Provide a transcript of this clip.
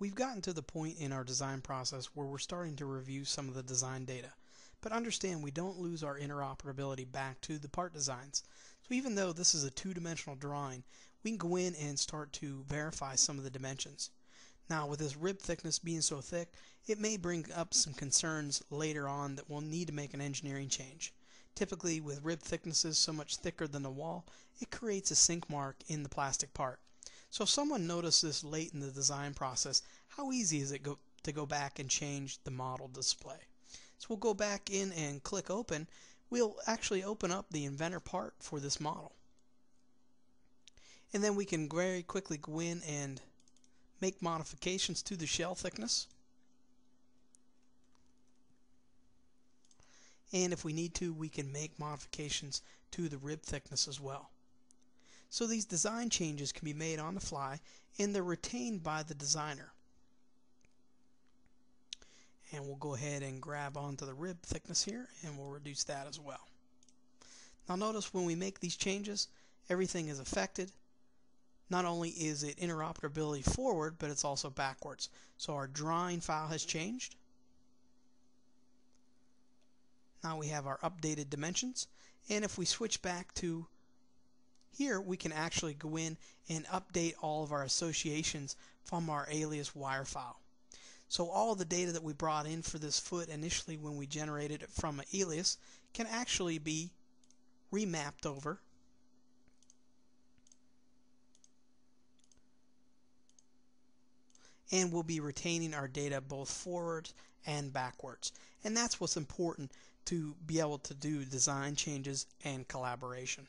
We've gotten to the point in our design process where we're starting to review some of the design data. But understand we don't lose our interoperability back to the part designs. So even though this is a two-dimensional drawing, we can go in and start to verify some of the dimensions. Now with this rib thickness being so thick, it may bring up some concerns later on that we'll need to make an engineering change. Typically with rib thicknesses so much thicker than the wall, it creates a sink mark in the plastic part. So if someone noticed this late in the design process, how easy is it to go back and change the model display? So we'll go back in and click open. We'll actually open up the Inventor part for this model. And then we can very quickly go in and make modifications to the shell thickness. And if we need to, we can make modifications to the rib thickness as well. So these design changes can be made on the fly and they're retained by the designer. And we'll go ahead and grab onto the rib thickness here and we'll reduce that as well. Now notice when we make these changes, everything is affected. Not only is it interoperability forward, but it's also backwards. So our drawing file has changed. Now we have our updated dimensions, and if we switch back to here, we can actually go in and update all of our associations from our alias wire file. So all the data that we brought in for this foot initially when we generated it from an alias can actually be remapped over and we'll be retaining our data both forwards and backwards. And that's what's important to be able to do design changes and collaboration.